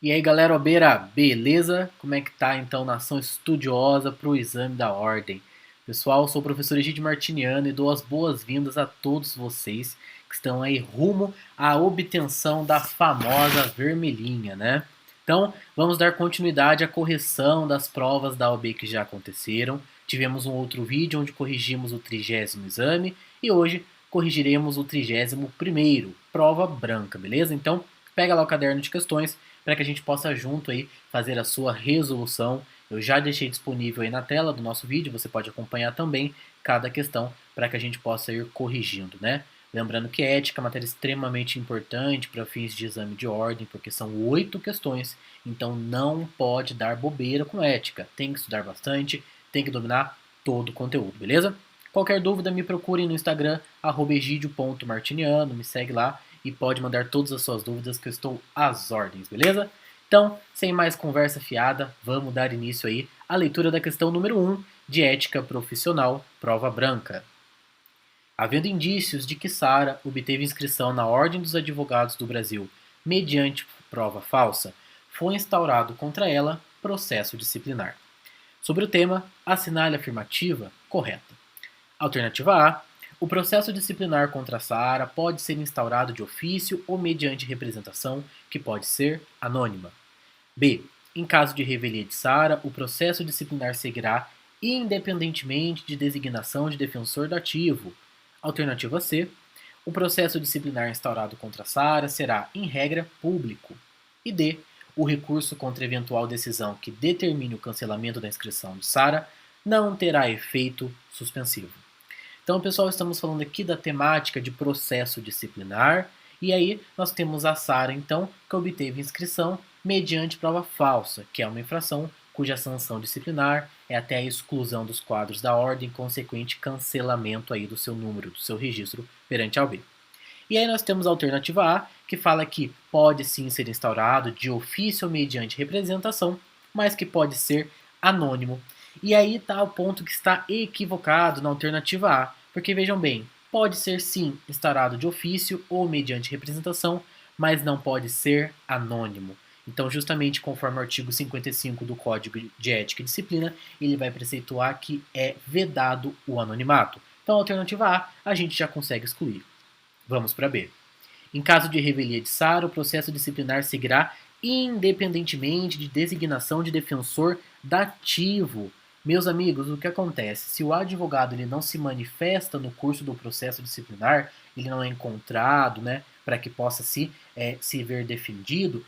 E aí galera obeira, beleza? Como é que tá então nação estudiosa para o exame da ordem? Pessoal, sou o professor Egídio Martiniano e dou as boas-vindas a todos vocês que estão aí rumo à obtenção da famosa vermelhinha, né? Então, vamos dar continuidade à correção das provas da OAB que já aconteceram. Tivemos um outro vídeo onde corrigimos o 30º exame e hoje corrigiremos o 31º, prova branca, beleza? Então, pega lá o caderno de questões para que a gente possa junto aí fazer a sua resolução. Eu já deixei disponível aí na tela do nosso vídeo, você pode acompanhar também cada questão para que a gente possa ir corrigindo, né? Lembrando que ética é uma matéria extremamente importante para fins de exame de ordem, porque são 8 questões, então não pode dar bobeira com ética. Tem que estudar bastante, tem que dominar todo o conteúdo, beleza? Qualquer dúvida, me procure no Instagram, egidio.martiniano, me segue lá e pode mandar todas as suas dúvidas que eu estou às ordens, beleza? Então, sem mais conversa fiada, vamos dar início aí à leitura da questão número 1 de ética profissional, prova branca. Havendo indícios de que Sara obteve inscrição na Ordem dos Advogados do Brasil mediante prova falsa, foi instaurado contra ela processo disciplinar. Sobre o tema, assinale a afirmativa correta. Alternativa A. O processo disciplinar contra Sara pode ser instaurado de ofício ou mediante representação, que pode ser anônima. B. Em caso de revelia de Sara, o processo disciplinar seguirá independentemente de designação de defensor dativo. Alternativa C. O processo disciplinar instaurado contra Sara será, em regra, público. E D. O recurso contra eventual decisão que determine o cancelamento da inscrição de Sara não terá efeito suspensivo. Então, pessoal, estamos falando aqui da temática de processo disciplinar. E aí nós temos a Sara, então, que obteve inscrição mediante prova falsa, que é uma infração cuja sanção disciplinar é até a exclusão dos quadros da ordem, consequente cancelamento aí do seu número, do seu registro perante a OAB. E aí nós temos a alternativa A, que fala que pode sim ser instaurado de ofício ou mediante representação, mas que pode ser anônimo. E aí está o ponto que está equivocado na alternativa A, porque vejam bem, pode ser sim instaurado de ofício ou mediante representação, mas não pode ser anônimo. Então, justamente conforme o artigo 55 do Código de Ética e Disciplina, ele vai preceituar que é vedado o anonimato. Então, a alternativa A, a gente já consegue excluir. Vamos para B. Em caso de revelia de Sara, o processo disciplinar seguirá independentemente de designação de defensor dativo. Meus amigos, o que acontece? Se o advogado ele não se manifesta no curso do processo disciplinar, ele não é encontrado, né, para que possa se ver defendido,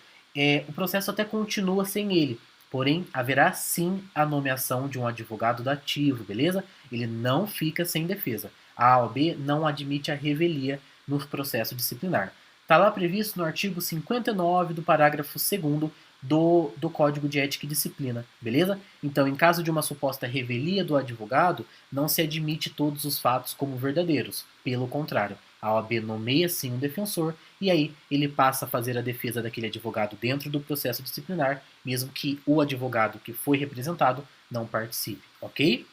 o processo até continua sem ele. Porém, haverá sim a nomeação de um advogado dativo, beleza? Ele não fica sem defesa. A OAB não admite a revelia no processo disciplinar. Está lá previsto no artigo 59 do parágrafo 2º do Código de Ética e Disciplina, beleza? Então, em caso de uma suposta revelia do advogado, não se admite todos os fatos como verdadeiros. Pelo contrário, a OAB nomeia sim um defensor e aí ele passa a fazer a defesa daquele advogado dentro do processo disciplinar, mesmo que o advogado que foi representado não participe, ok?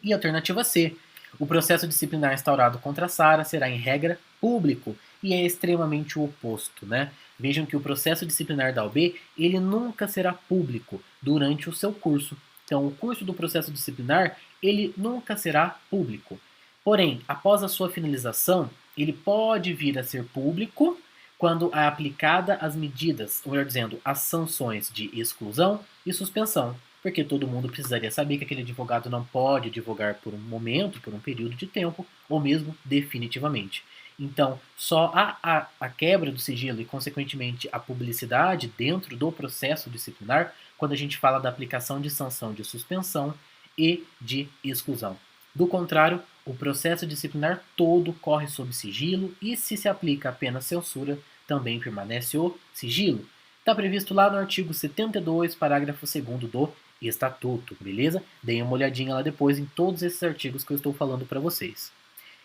E alternativa C. O processo disciplinar instaurado contra Sara será, em regra, público e é extremamente o oposto, né? Vejam que o processo disciplinar da OAB, ele nunca será público durante o seu curso. Então, o curso do processo disciplinar, ele nunca será público. Porém, após a sua finalização, ele pode vir a ser público quando é aplicada as medidas, ou melhor dizendo, as sanções de exclusão e suspensão, porque todo mundo precisaria saber que aquele advogado não pode advogar por um momento, por um período de tempo, ou mesmo definitivamente. Então, só a quebra do sigilo e, consequentemente, a publicidade dentro do processo disciplinar quando a gente fala da aplicação de sanção de suspensão e de exclusão. Do contrário, o processo disciplinar todo corre sob sigilo e, se aplica apenas censura, também permanece o sigilo. Está previsto lá no artigo 72, parágrafo 2º do Estatuto, beleza? Deem uma olhadinha lá depois em todos esses artigos que eu estou falando para vocês.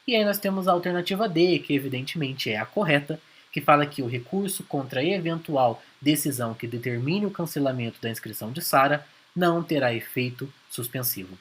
E aí nós temos a alternativa D, que evidentemente é a correta, que fala que o recurso contra eventual decisão que determine o cancelamento da inscrição de Sara não terá efeito suspensivo.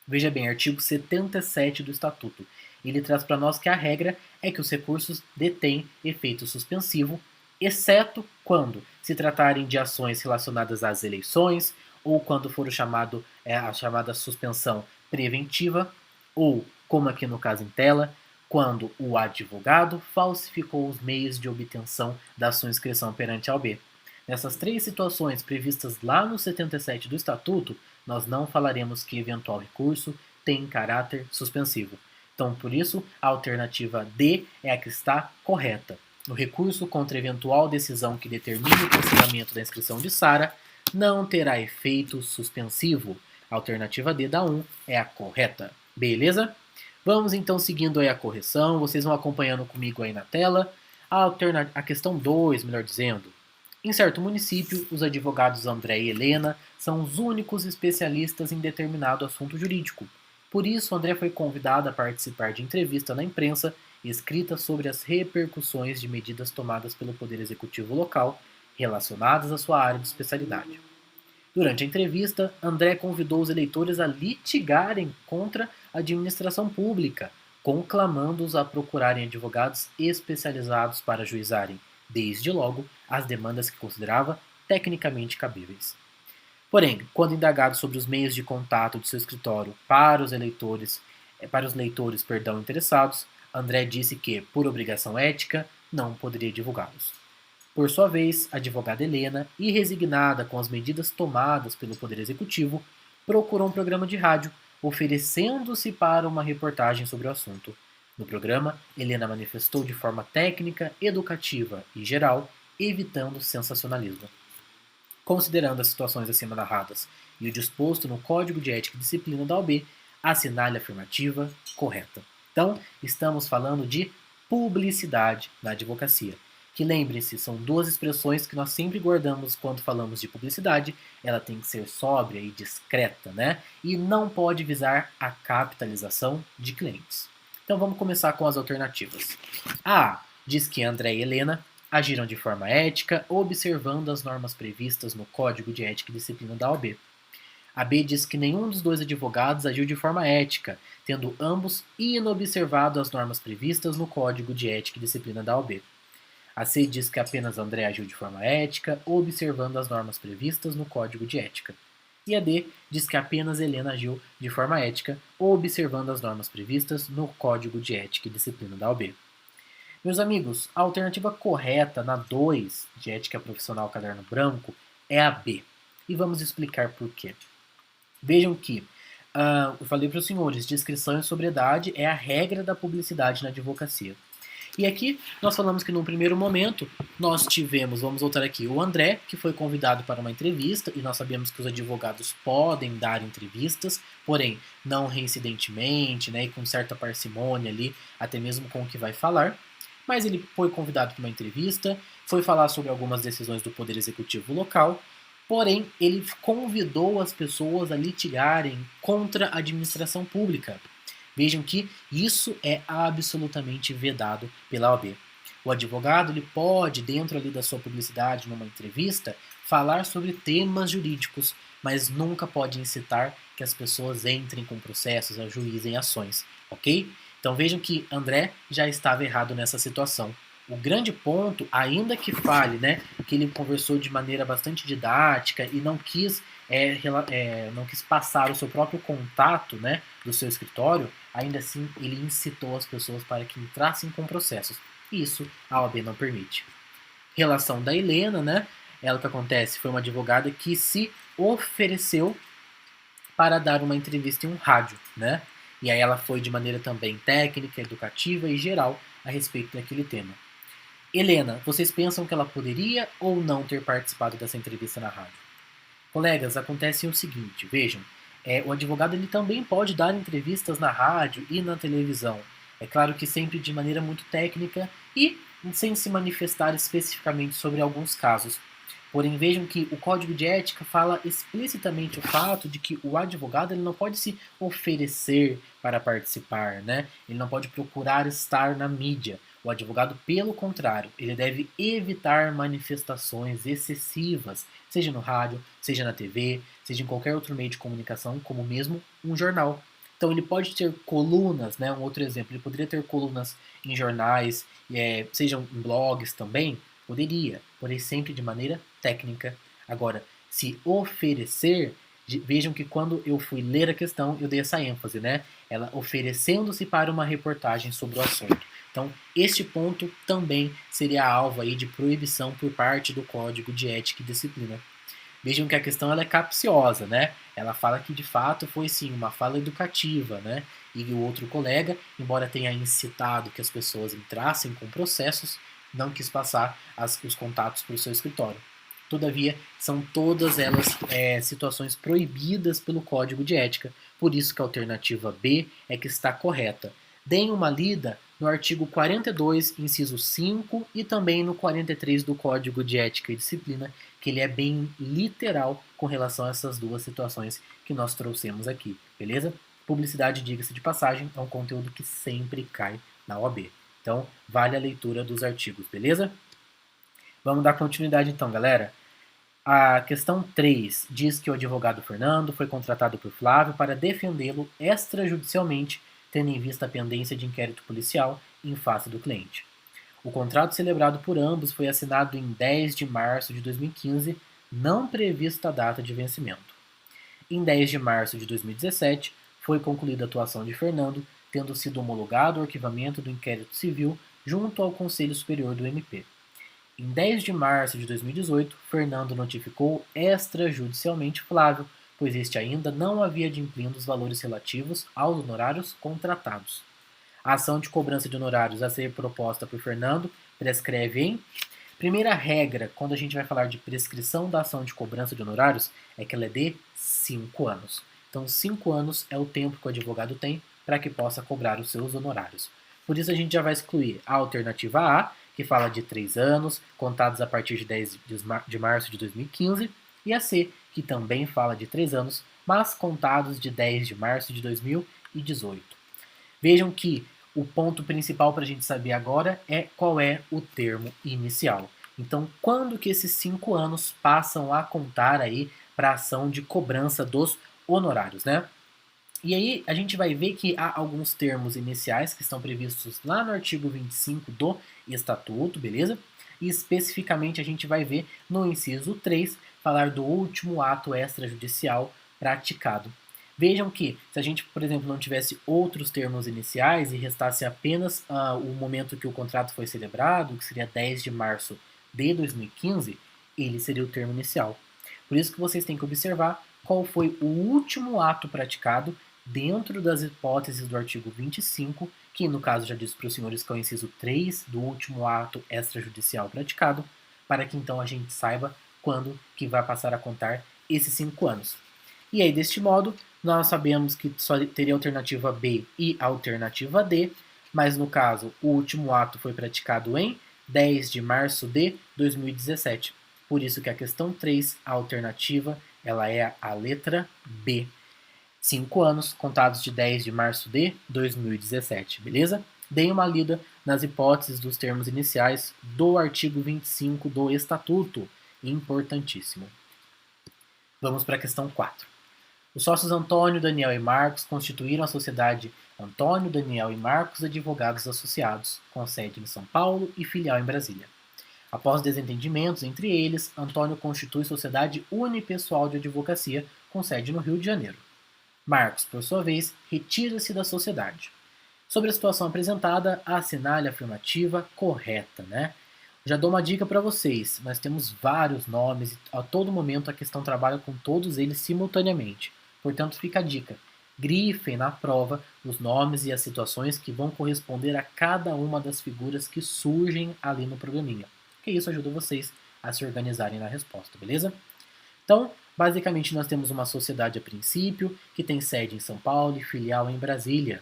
Veja bem, artigo 77 do Estatuto. Ele traz para nós que a regra é que os recursos detêm efeito suspensivo exceto quando se tratarem de ações relacionadas às eleições ou quando for a chamada suspensão preventiva, ou, como aqui no caso em tela, quando o advogado falsificou os meios de obtenção da sua inscrição perante a OAB. Nessas três situações previstas lá no 77 do Estatuto, nós não falaremos que eventual recurso tem caráter suspensivo. Então, por isso, a alternativa D é a que está correta. O recurso contra eventual decisão que determine o cancelamento da inscrição de Sara não terá efeito suspensivo. A alternativa D da 1 é a correta. Beleza? Vamos então seguindo aí a correção. Vocês vão acompanhando comigo aí na tela. A questão 2, melhor dizendo. Em certo município, os advogados André e Helena são os únicos especialistas em determinado assunto jurídico. Por isso, André foi convidado a participar de entrevista na imprensa escrita sobre as repercussões de medidas tomadas pelo Poder Executivo local relacionadas à sua área de especialidade. Durante a entrevista, André convidou os eleitores a litigarem contra a administração pública, conclamando-os a procurarem advogados especializados para ajuizarem, desde logo, as demandas que considerava tecnicamente cabíveis. Porém, quando indagado sobre os meios de contato de seu escritório para os leitores interessados, André disse que, por obrigação ética, não poderia divulgá-los. Por sua vez, a advogada Helena, irresignada com as medidas tomadas pelo Poder Executivo, procurou um programa de rádio, oferecendo-se para uma reportagem sobre o assunto. No programa, Helena manifestou de forma técnica, educativa e geral, evitando sensacionalismo. Considerando as situações acima narradas e o disposto no Código de Ética e Disciplina da OAB, assinale a afirmativa correta. Então, estamos falando de publicidade na advocacia. Que lembrem-se, são duas expressões que nós sempre guardamos quando falamos de publicidade. Ela tem que ser sóbria e discreta, né? E não pode visar a capitalização de clientes. Então vamos começar com as alternativas. A diz que André e Helena agiram de forma ética, observando as normas previstas no Código de Ética e Disciplina da OAB. A B diz que nenhum dos dois advogados agiu de forma ética, tendo ambos inobservado as normas previstas no Código de Ética e Disciplina da OAB. A C diz que apenas André agiu de forma ética, observando as normas previstas no Código de Ética. E a D diz que apenas Helena agiu de forma ética, observando as normas previstas no Código de Ética e Disciplina da OAB. Meus amigos, a alternativa correta na 2 de Ética Profissional Caderno Branco é a B. E vamos explicar por quê. Vejam que, eu falei para os senhores, discrição e sobriedade é a regra da publicidade na advocacia. E aqui nós falamos que num primeiro momento nós tivemos, vamos voltar aqui, o André, que foi convidado para uma entrevista, e nós sabemos que os advogados podem dar entrevistas, porém não reincidentemente, né, e com certa parcimônia ali, até mesmo com o que vai falar. Mas ele foi convidado para uma entrevista, foi falar sobre algumas decisões do Poder Executivo local, porém ele convidou as pessoas a litigarem contra a administração pública. Vejam que isso é absolutamente vedado pela OAB. O advogado ele pode, dentro ali da sua publicidade, numa entrevista, falar sobre temas jurídicos, mas nunca pode incitar que as pessoas entrem com processos, ajuizem ações, ok? Então vejam que André já estava errado nessa situação. O grande ponto, ainda que fale, né, que ele conversou de maneira bastante didática e não quis passar o seu próprio contato, né, do seu escritório, ainda assim ele incitou as pessoas para que entrassem com processos. E isso a OAB não permite. Relação da Helena, né, ela que acontece foi uma advogada que se ofereceu para dar uma entrevista em um rádio, né, e aí ela foi de maneira também técnica, educativa e geral a respeito daquele tema. Helena, vocês pensam que ela poderia ou não ter participado dessa entrevista na rádio? Colegas, acontece o seguinte, vejam, o advogado ele também pode dar entrevistas na rádio e na televisão. É claro que sempre de maneira muito técnica e sem se manifestar especificamente sobre alguns casos. Porém, vejam que o Código de Ética fala explicitamente o fato de que o advogado ele não pode se oferecer para participar, né? Ele não pode procurar estar na mídia. O advogado, pelo contrário, ele deve evitar manifestações excessivas, seja no rádio, seja na TV, seja em qualquer outro meio de comunicação, como mesmo um jornal. Então ele pode ter colunas, né? Um outro exemplo, ele poderia ter colunas em jornais, sejam em blogs também, Poderia, porém sempre de maneira técnica. Agora, se oferecer, vejam que quando eu fui ler a questão, eu dei essa ênfase, né? Ela oferecendo-se para uma reportagem sobre o assunto. Então, este ponto também seria alvo aí de proibição por parte do Código de Ética e Disciplina. Vejam que a questão ela é capciosa, né? Ela fala que de fato foi sim uma fala educativa, né? E o outro colega, embora tenha incitado que as pessoas entrassem com processos, não quis passar os contatos para o seu escritório. Todavia, são todas elas situações proibidas pelo Código de Ética, por isso que a alternativa B é que está correta. Deem uma lida no artigo 42, inciso 5 e também no 43 do Código de Ética e Disciplina, que ele é bem literal com relação a essas duas situações que nós trouxemos aqui, beleza? Publicidade, diga-se de passagem, é um conteúdo que sempre cai na OAB. Então, vale a leitura dos artigos, beleza? Vamos dar continuidade então, galera. A questão 3 diz que o advogado Fernando foi contratado por Flávio para defendê-lo extrajudicialmente, tendo em vista a pendência de inquérito policial em face do cliente. O contrato celebrado por ambos foi assinado em 10 de março de 2015, não prevista a data de vencimento. Em 10 de março de 2017, foi concluída a atuação de Fernando, tendo sido homologado o arquivamento do inquérito civil junto ao Conselho Superior do MP. Em 10 de março de 2018, Fernando notificou extrajudicialmente Flávio, pois este ainda não havia adimplindo os valores relativos aos honorários contratados. A ação de cobrança de honorários a ser proposta por Fernando prescreve em... Primeira regra, quando a gente vai falar de prescrição da ação de cobrança de honorários, é que ela é de 5 anos. Então, 5 anos é o tempo que o advogado tem para que possa cobrar os seus honorários. Por isso, a gente já vai excluir a alternativa A, que fala de 3 anos, contados a partir de 10 de março de 2015, e a C, que também fala de 3 anos, mas contados de 10 de março de 2018. Vejam que o ponto principal para a gente saber agora é qual é o termo inicial. Então, quando que esses 5 anos passam a contar aí para a ação de cobrança dos honorários, né? E aí a gente vai ver que há alguns termos iniciais que estão previstos lá no artigo 25 do Estatuto, beleza? E especificamente a gente vai ver no inciso 3 falar do último ato extrajudicial praticado. Vejam que, se a gente, por exemplo, não tivesse outros termos iniciais e restasse apenas o momento que o contrato foi celebrado, que seria 10 de março de 2015, ele seria o termo inicial. Por isso que vocês têm que observar qual foi o último ato praticado dentro das hipóteses do artigo 25, que no caso já diz para os senhores que é o inciso 3 do último ato extrajudicial praticado, para que então a gente saiba quando que vai passar a contar esses 5 anos. E aí, deste modo, nós sabemos que só teria a alternativa B e a alternativa D, mas no caso, o último ato foi praticado em 10 de março de 2017. Por isso que a questão 3, a alternativa, ela é a letra B. 5 anos, contados de 10 de março de 2017, beleza? Deem uma lida nas hipóteses dos termos iniciais do artigo 25 do Estatuto, importantíssimo. Vamos para a questão 4. Os sócios Antônio, Daniel e Marcos constituíram a sociedade Antônio, Daniel e Marcos Advogados Associados, com sede em São Paulo e filial em Brasília. Após desentendimentos entre eles, Antônio constitui sociedade unipessoal de advocacia, com sede no Rio de Janeiro. Marcos, por sua vez, retira-se da sociedade. Sobre a situação apresentada, assinale a afirmativa correta, né? Já dou uma dica para vocês, nós temos vários nomes e a todo momento a questão trabalha com todos eles simultaneamente. Portanto, fica a dica. Grifem na prova os nomes e as situações que vão corresponder a cada uma das figuras que surgem ali no programinha. Que isso ajuda vocês a se organizarem na resposta, beleza? Então, basicamente nós temos uma sociedade a princípio, que tem sede em São Paulo e filial em Brasília.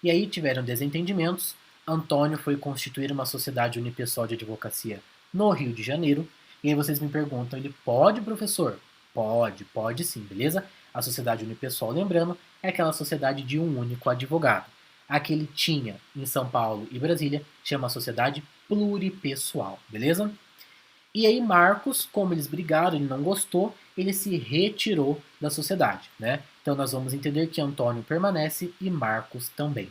E aí tiveram desentendimentos. Antônio foi constituir uma sociedade unipessoal de advocacia no Rio de Janeiro. E aí vocês me perguntam, ele pode, professor? Pode sim, beleza? A sociedade unipessoal, lembrando, é aquela sociedade de um único advogado. A que ele tinha em São Paulo e Brasília chama sociedade pluripessoal, beleza? E aí Marcos, como eles brigaram, ele não gostou, ele se retirou da sociedade, né? Então nós vamos entender que Antônio permanece e Marcos também.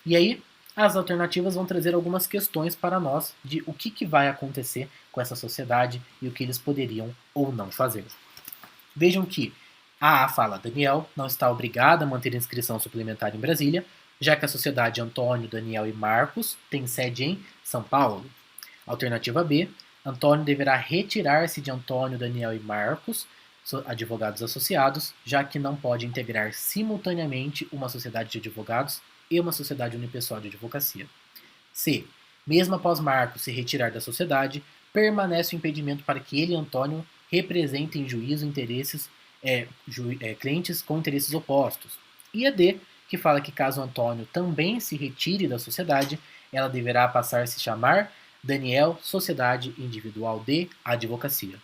E aí As alternativas vão trazer algumas questões para nós de o que vai acontecer com essa sociedade e o que eles poderiam ou não fazer. Vejam que a fala: Daniel não está obrigado a manter inscrição suplementar em Brasília, já que a sociedade Antônio, Daniel e Marcos tem sede em São Paulo. Alternativa B: Antônio deverá retirar-se de Antônio, Daniel e Marcos, advogados associados, já que não pode integrar simultaneamente uma sociedade de advogados e uma sociedade unipessoal de advocacia. C: Mesmo após Marcos se retirar da sociedade, permanece o impedimento para que ele e Antônio representem em juízo clientes com interesses opostos. E a D, que fala que caso Antônio também se retire da sociedade, ela deverá passar a se chamar Daniel Sociedade Individual de Advocacia.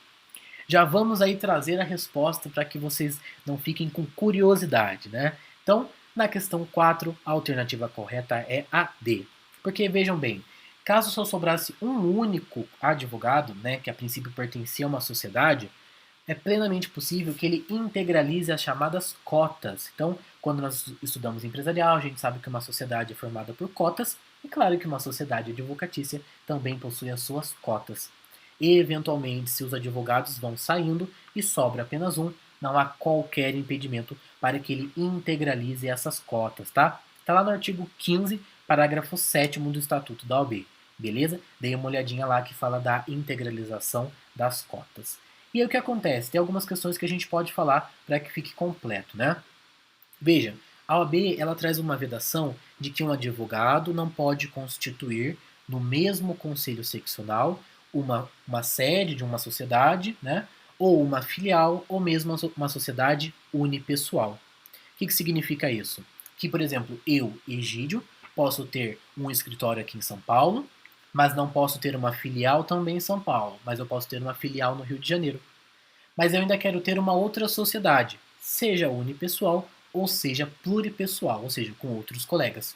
Já vamos aí trazer a resposta para que vocês não fiquem com curiosidade, né? Então, na questão 4, a alternativa correta é a D. Porque, vejam bem, caso só sobrasse um único advogado, né, que a princípio pertencia a uma sociedade, é plenamente possível que ele integralize as chamadas cotas. Então, quando nós estudamos empresarial, a gente sabe que uma sociedade é formada por cotas, e claro que uma sociedade advocatícia também possui as suas cotas. E, eventualmente, se os advogados vão saindo e sobra apenas um, não há qualquer impedimento para que ele integralize essas cotas, tá? Está lá no artigo 15, parágrafo 7º do Estatuto da OAB, beleza? Dei uma olhadinha lá que fala da integralização das cotas. E aí o que acontece? Tem algumas questões que a gente pode falar para que fique completo, né? Veja, a OAB ela traz uma vedação de que um advogado não pode constituir no mesmo conselho seccional uma sede de uma sociedade, né? Ou uma filial, ou mesmo uma sociedade unipessoal. O que significa isso? Que, por exemplo, eu, Egídio, posso ter um escritório aqui em São Paulo, mas não posso ter uma filial também em São Paulo, mas eu posso ter uma filial no Rio de Janeiro. Mas eu ainda quero ter uma outra sociedade, seja unipessoal ou seja pluripessoal, ou seja, com outros colegas.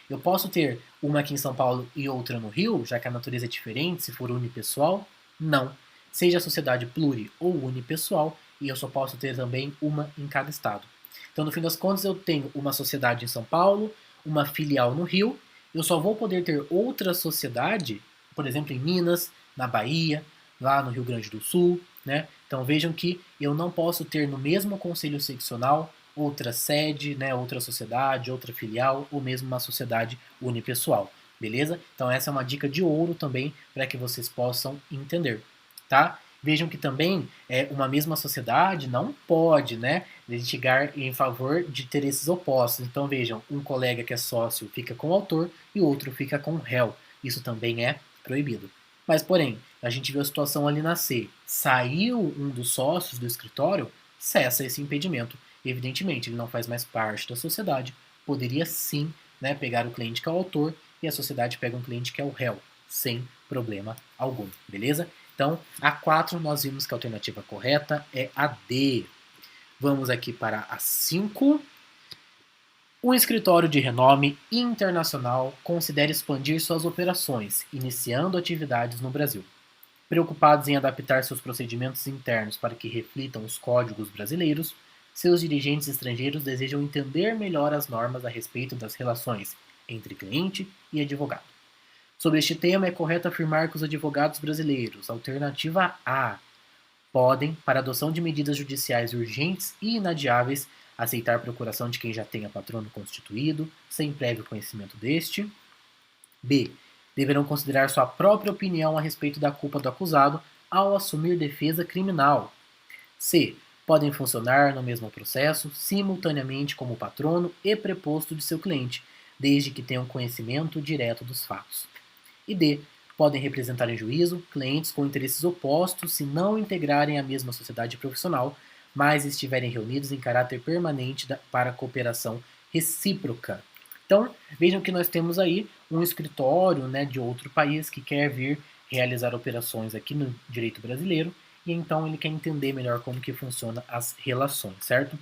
Eu posso ter uma aqui em São Paulo e outra no Rio, já que a natureza é diferente, se for unipessoal? Não. Seja a sociedade pluri ou unipessoal, e eu só posso ter também uma em cada estado. Então, no fim das contas, eu tenho uma sociedade em São Paulo, uma filial no Rio, eu só vou poder ter outra sociedade, por exemplo, em Minas, na Bahia, lá no Rio Grande do Sul, né? Então vejam que eu não posso ter no mesmo conselho seccional outra sede, né, outra sociedade, outra filial ou mesmo uma sociedade unipessoal, beleza? Então essa é uma dica de ouro também para que vocês possam entender, tá? Vejam que também uma mesma sociedade não pode, né, litigar em favor de interesses opostos. Então vejam, um colega que é sócio fica com o autor e o outro fica com o réu. Isso também é proibido. Mas, porém, a gente viu a situação ali nascer. Saiu um dos sócios do escritório, cessa esse impedimento. Evidentemente, ele não faz mais parte da sociedade. Poderia sim, né, pegar o cliente que é o autor e a sociedade pega um cliente que é o réu, sem problema algum, beleza? Então, a 4 nós vimos que a alternativa correta é a D. Vamos aqui para a 5. Um escritório de renome internacional considera expandir suas operações, iniciando atividades no Brasil. Preocupados em adaptar seus procedimentos internos para que reflitam os códigos brasileiros, seus dirigentes estrangeiros desejam entender melhor as normas a respeito das relações entre cliente e advogado. Sobre este tema, é correto afirmar que os advogados brasileiros, alternativa A, podem, para adoção de medidas judiciais urgentes e inadiáveis, aceitar procuração de quem já tenha patrono constituído, sem prévio conhecimento deste. B. Deverão considerar sua própria opinião a respeito da culpa do acusado ao assumir defesa criminal. C. Podem funcionar no mesmo processo, simultaneamente como patrono e preposto de seu cliente, desde que tenham conhecimento direto dos fatos. E D. Podem representar em juízo clientes com interesses opostos se não integrarem a mesma sociedade profissional, mas estiverem reunidos em caráter permanente para cooperação recíproca. Então, vejam que nós temos aí um escritório, né, de outro país que quer vir realizar operações aqui no direito brasileiro e então ele quer entender melhor como que funciona as relações, certo?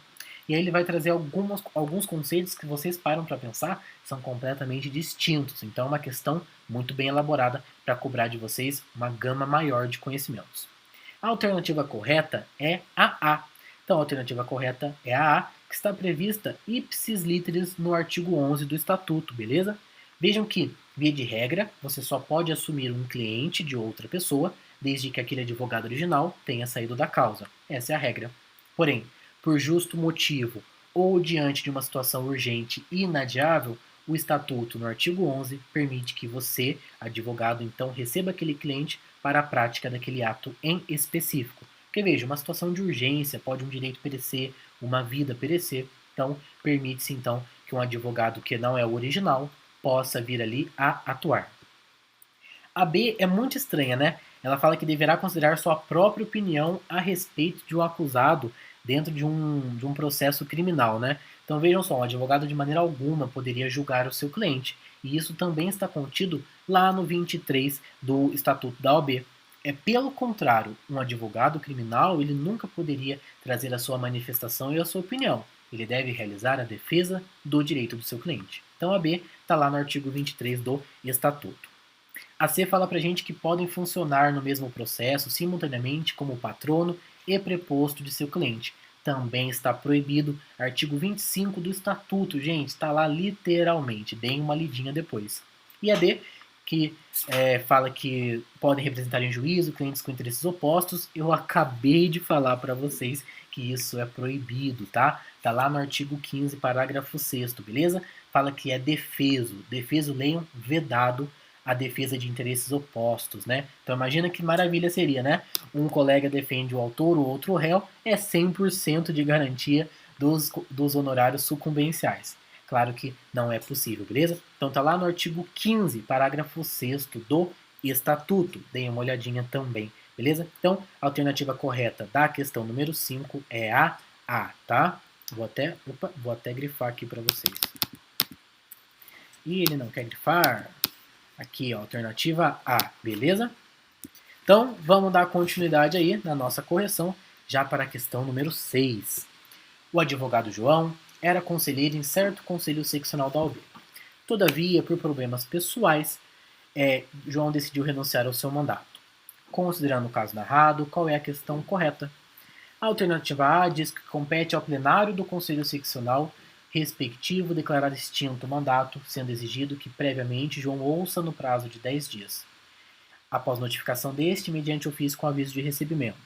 E aí ele vai trazer alguns conceitos que vocês param para pensar são completamente distintos. Então é uma questão muito bem elaborada para cobrar de vocês uma gama maior de conhecimentos. A alternativa correta é a A. Então a alternativa correta é a A, que está prevista ipsis literis no artigo 11 do Estatuto, beleza? Vejam que, via de regra, você só pode assumir um cliente de outra pessoa desde que aquele advogado original tenha saído da causa. Essa é a regra. Porém, por justo motivo ou diante de uma situação urgente e inadiável, o Estatuto, no artigo 11, permite que você, advogado, então receba aquele cliente para a prática daquele ato em específico. Porque veja, uma situação de urgência, pode um direito perecer, uma vida perecer, então permite-se então que um advogado que não é o original possa vir ali a atuar. A B é muito estranha, né? Ela fala que deverá considerar sua própria opinião a respeito de um acusado dentro de um processo criminal, né? Então vejam só, um advogado de maneira alguma poderia julgar o seu cliente. E isso também está contido lá no 23 do Estatuto da OAB. É pelo contrário, um advogado criminal ele nunca poderia trazer a sua manifestação e a sua opinião. Ele deve realizar a defesa do direito do seu cliente. Então a B está lá no artigo 23 do Estatuto. A C fala para a gente que podem funcionar no mesmo processo simultaneamente como patrono e preposto de seu cliente. Também está proibido, artigo 25 do Estatuto, gente, está lá literalmente, deem uma lidinha depois. E a D, que fala que podem representar em juízo clientes com interesses opostos, eu acabei de falar para vocês que isso é proibido, tá? Está lá no artigo 15, parágrafo 6º, beleza? Fala que é defeso, leiam, vedado, a defesa de interesses opostos, né? Então imagina que maravilha seria, né? Um colega defende o autor, o outro o réu, é 100% de garantia dos honorários sucumbenciais. Claro que não é possível, beleza? Então tá lá no artigo 15, parágrafo 6º do Estatuto. Deem uma olhadinha também, beleza? Então, a alternativa correta da questão número 5 é a A, tá? Vou até grifar aqui para vocês. E ele não quer grifar. Aqui, ó, alternativa A, beleza? Então, vamos dar continuidade aí na nossa correção, já para a questão número 6. O advogado João era conselheiro em certo conselho seccional da OAB. Todavia, por problemas pessoais, João decidiu renunciar ao seu mandato. Considerando o caso narrado, qual é a questão correta? A alternativa A diz que compete ao plenário do conselho seccional respectivo declarar extinto o mandato, sendo exigido que previamente João ouça no prazo de 10 dias, após notificação deste, mediante ofício com aviso de recebimento.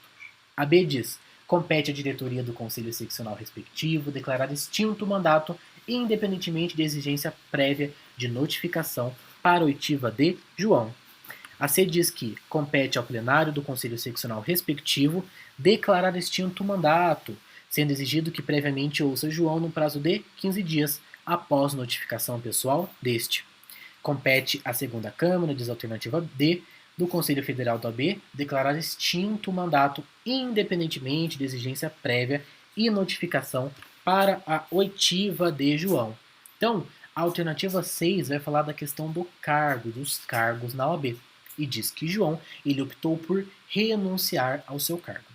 A B diz: compete à diretoria do conselho seccional respectivo declarar extinto o mandato, independentemente de exigência prévia de notificação para a oitiva de João. A C diz que compete ao plenário do conselho seccional respectivo declarar extinto o mandato, sendo exigido que previamente ouça João no prazo de 15 dias após notificação pessoal deste. Compete à segunda Câmara, diz a alternativa D, do Conselho Federal da OAB declarar extinto o mandato independentemente de exigência prévia e notificação para a oitiva de João. Então, a alternativa 6 vai falar da questão do cargo, dos cargos na OAB, e diz que João ele optou por renunciar ao seu cargo.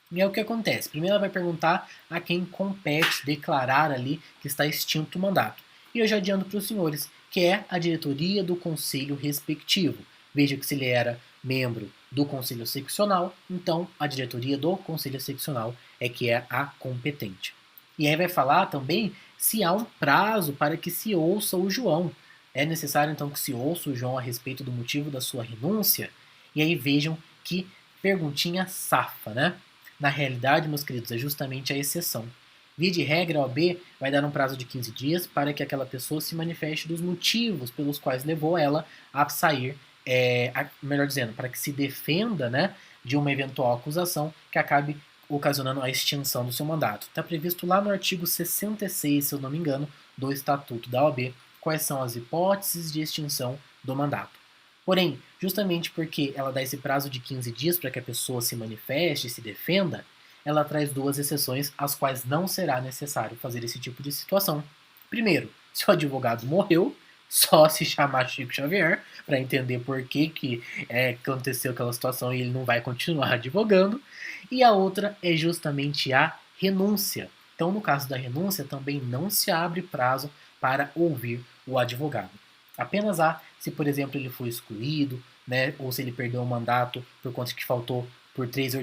E é o que acontece. Primeiro ela vai perguntar a quem compete declarar ali que está extinto o mandato. E eu já adianto para os senhores que é a diretoria do conselho respectivo. Veja que se ele era membro do conselho seccional, então a diretoria do conselho seccional é que é a competente. E aí vai falar também se há um prazo para que se ouça o João. É necessário então que se ouça o João a respeito do motivo da sua renúncia? E aí vejam que perguntinha safa, né? Na realidade, meus queridos, é justamente a exceção. Via de regra, a OAB vai dar um prazo de 15 dias para que aquela pessoa se manifeste dos motivos pelos quais levou ela a sair, melhor dizendo, para que se defenda, né, de uma eventual acusação que acabe ocasionando a extinção do seu mandato. Está previsto lá no artigo 66, se eu não me engano, do Estatuto da OAB, quais são as hipóteses de extinção do mandato. Porém, justamente porque ela dá esse prazo de 15 dias para que a pessoa se manifeste e se defenda, ela traz duas exceções às quais não será necessário fazer esse tipo de situação. Primeiro, se o advogado morreu, só se chamar Chico Xavier para entender por que aconteceu aquela situação e ele não vai continuar advogando. E a outra é justamente a renúncia. Então, no caso da renúncia, também não se abre prazo para ouvir o advogado. Apenas há se, por exemplo, ele foi excluído, né, ou se ele perdeu o mandato por conta que faltou por 3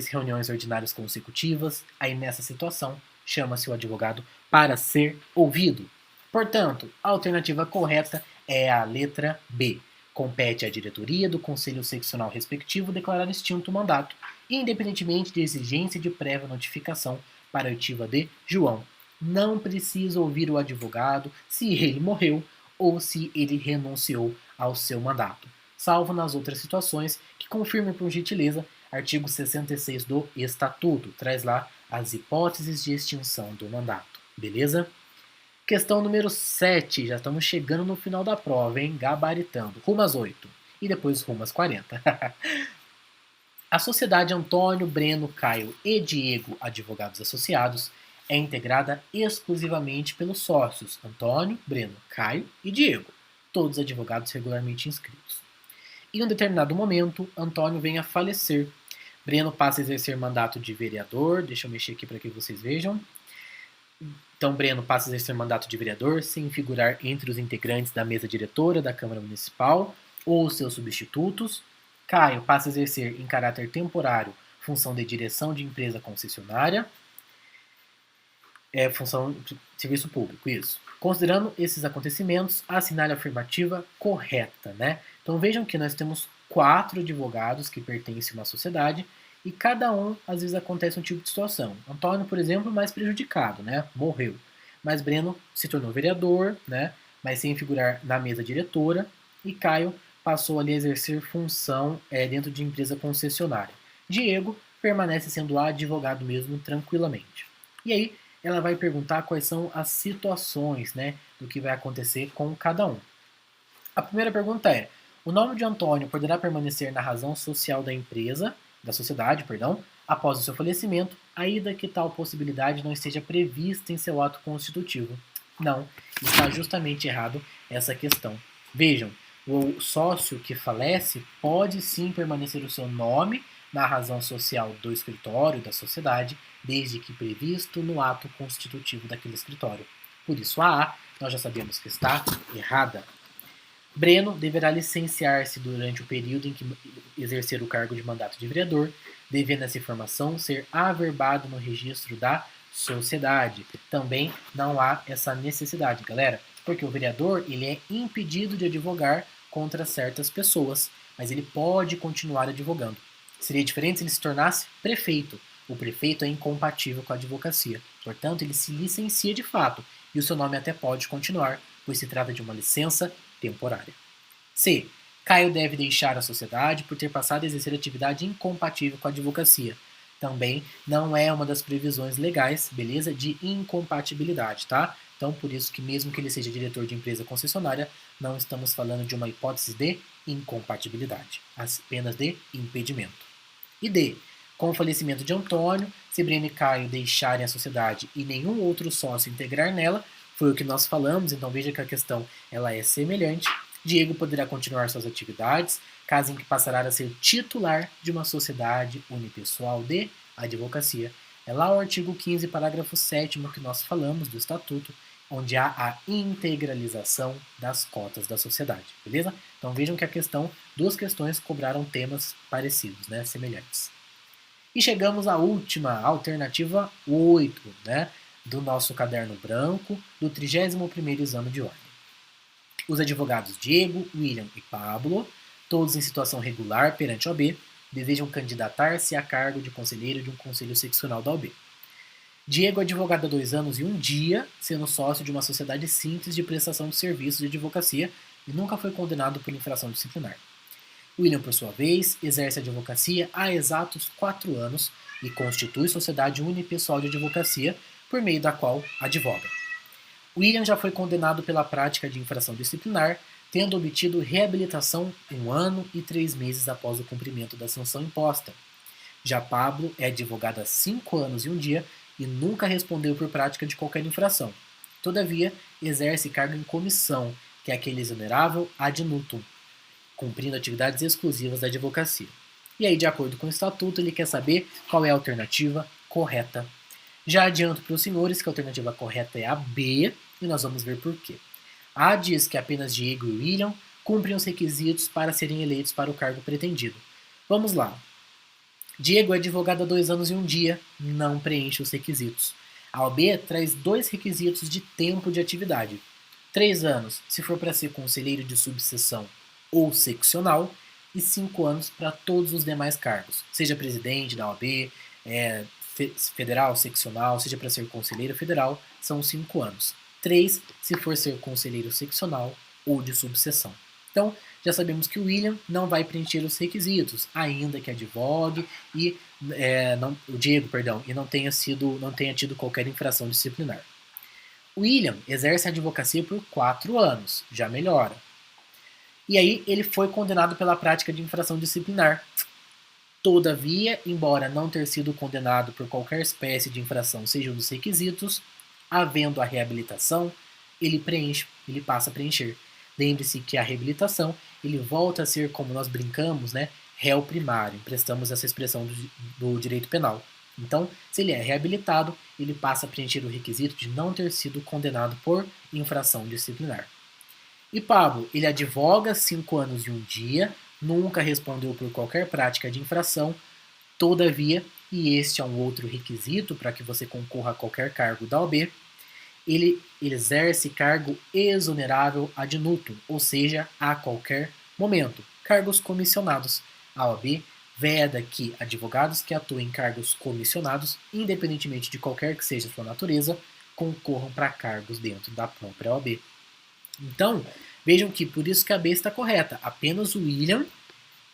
reuniões ordinárias consecutivas. Aí, nessa situação, chama-se o advogado para ser ouvido. Portanto, a alternativa correta é a letra B. Compete à diretoria do conselho seccional respectivo declarar extinto o mandato, independentemente de exigência de prévia notificação para a oitiva de João. Não precisa ouvir o advogado se ele morreu ou se ele renunciou ao seu mandato, salvo nas outras situações que confirmem por gentileza artigo 66 do Estatuto, traz lá as hipóteses de extinção do mandato, beleza? Questão número 7, já estamos chegando no final da prova, hein? Gabaritando, rumo às 8 e depois rumo às 40. A sociedade Antônio, Breno, Caio e Diego, advogados associados, é integrada exclusivamente pelos sócios Antônio, Breno, Caio e Diego, todos advogados regularmente inscritos. Em um determinado momento, Antônio vem a falecer. Breno passa a exercer mandato de vereador, deixa eu mexer aqui para que vocês vejam. Então, Breno passa a exercer mandato de vereador sem figurar entre os integrantes da mesa diretora da Câmara Municipal ou seus substitutos. Caio passa a exercer em caráter temporário função de direção de empresa concessionária, função de serviço público, isso. Considerando esses acontecimentos, assinale a afirmativa correta, né? Então vejam que nós temos 4 advogados que pertencem a uma sociedade e cada um, às vezes, acontece um tipo de situação. Antônio, por exemplo, mais prejudicado, né? Morreu. Mas Breno se tornou vereador, né? Mas sem figurar na mesa diretora. E Caio passou ali a exercer função dentro de empresa concessionária. Diego permanece sendo advogado mesmo tranquilamente. E aí, ela vai perguntar quais são as situações, né, do que vai acontecer com cada um. A primeira pergunta é: o nome de Antônio poderá permanecer na razão social da sociedade, após o seu falecimento, ainda que tal possibilidade não esteja prevista em seu ato constitutivo? Não, está justamente errado essa questão. Vejam, o sócio que falece pode sim permanecer o seu nome na razão social do escritório, da sociedade, desde que previsto no ato constitutivo daquele escritório. Por isso, a A, nós já sabemos que está errada. Breno deverá licenciar-se durante o período em que exercer o cargo de mandato de vereador, devendo essa informação ser averbado no registro da sociedade. Também não há essa necessidade, galera, porque o vereador ele é impedido de advogar contra certas pessoas, mas ele pode continuar advogando. Seria diferente se ele se tornasse prefeito. O prefeito é incompatível com a advocacia. Portanto, ele se licencia de fato e o seu nome até pode continuar, pois se trata de uma licença temporária. C. Caio deve deixar a sociedade por ter passado a exercer atividade incompatível com a advocacia. Também não é uma das previsões legais, beleza, de incompatibilidade, tá? Então, por isso que mesmo que ele seja diretor de empresa concessionária, não estamos falando de uma hipótese de incompatibilidade, apenas de impedimento. E D. Com o falecimento de Antônio, se Breno e Caio deixarem a sociedade e nenhum outro sócio integrar nela, foi o que nós falamos, então veja que a questão ela é semelhante. Diego poderá continuar suas atividades, caso em que passará a ser titular de uma sociedade unipessoal de advocacia. É lá o artigo 15, parágrafo 7º que nós falamos do Estatuto, onde há a integralização das cotas da sociedade, beleza? Então vejam que duas questões cobraram temas parecidos, né, semelhantes. E chegamos à última, alternativa 8, né, do nosso caderno branco, do 31º exame de ordem. Os advogados Diego, William e Pablo, todos em situação regular perante a OAB, desejam candidatar-se a cargo de conselheiro de um conselho seccional da OAB. Diego é advogado há 2 anos e 1 dia, sendo sócio de uma sociedade simples de prestação de serviços de advocacia e nunca foi condenado por infração disciplinar. William, por sua vez, exerce a advocacia há exatos 4 anos e constitui sociedade unipessoal de advocacia, por meio da qual advoga. William já foi condenado pela prática de infração disciplinar, tendo obtido reabilitação 1 ano e 3 meses após o cumprimento da sanção imposta. Já Pablo é advogado há 5 anos e 1 dia e nunca respondeu por prática de qualquer infração. Todavia, exerce cargo em comissão, que é aquele exonerável ad nutum, cumprindo atividades exclusivas da advocacia. E aí, de acordo com o Estatuto, ele quer saber qual é a alternativa correta. Já adianto para os senhores que a alternativa correta é a B, e nós vamos ver por quê. A diz que apenas Diego e William cumprem os requisitos para serem eleitos para o cargo pretendido. Vamos lá. Diego é advogado há 2 anos e 1 dia, não preenche os requisitos. A OAB traz 2 requisitos de tempo de atividade. 3 anos se for para ser conselheiro de subseção ou seccional, e 5 anos para todos os demais cargos, seja presidente da OAB, federal, seccional, seja para ser conselheiro federal, são 5 anos. 3 se for ser conselheiro seccional ou de subseção. Então, já sabemos que o William não vai preencher os requisitos, ainda que advogue e o Diego, perdão, e não tenha tido qualquer infração disciplinar. O William exerce a advocacia por 4 anos, já melhora. E aí ele foi condenado pela prática de infração disciplinar. Todavia, embora não ter sido condenado por qualquer espécie de infração, seja dos requisitos, havendo a reabilitação, ele passa a preencher. Lembre-se que a reabilitação, ele volta a ser, como nós brincamos, né, réu primário. Emprestamos essa expressão do direito penal. Então, se ele é reabilitado, ele passa a preencher o requisito de não ter sido condenado por infração disciplinar. E Pablo, ele advoga 5 anos e 1 dia, nunca respondeu por qualquer prática de infração, todavia, e este é um outro requisito para que você concorra a qualquer cargo da OAB, ele exerce cargo exonerável ad nutum, ou seja, a qualquer momento. Cargos comissionados. A OAB veda que advogados que atuem em cargos comissionados, independentemente de qualquer que seja a sua natureza, concorram para cargos dentro da própria OAB. Então, vejam que por isso que a B está correta. Apenas o William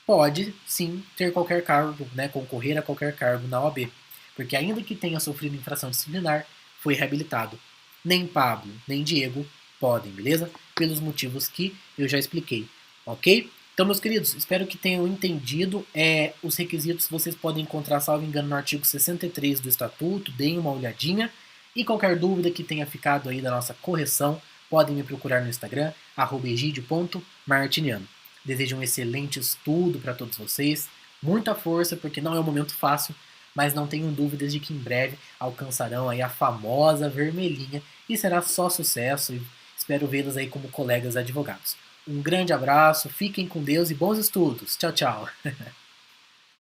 pode sim ter qualquer cargo, né, concorrer a qualquer cargo na OAB. Porque ainda que tenha sofrido infração disciplinar, foi reabilitado. Nem Pablo, nem Diego podem, beleza? Pelos motivos que eu já expliquei, ok? Então, meus queridos, espero que tenham entendido. Os requisitos vocês podem encontrar, salvo engano, no artigo 63 do Estatuto. Deem uma olhadinha. E qualquer dúvida que tenha ficado aí da nossa correção, podem me procurar no Instagram, @egidio.martiniano. Desejo um excelente estudo para todos vocês. Muita força, porque não é um momento fácil, mas não tenham dúvidas de que em breve alcançarão aí a famosa vermelhinha e será só sucesso, e espero vê-los aí como colegas advogados. Um grande abraço, fiquem com Deus e bons estudos. Tchau, tchau.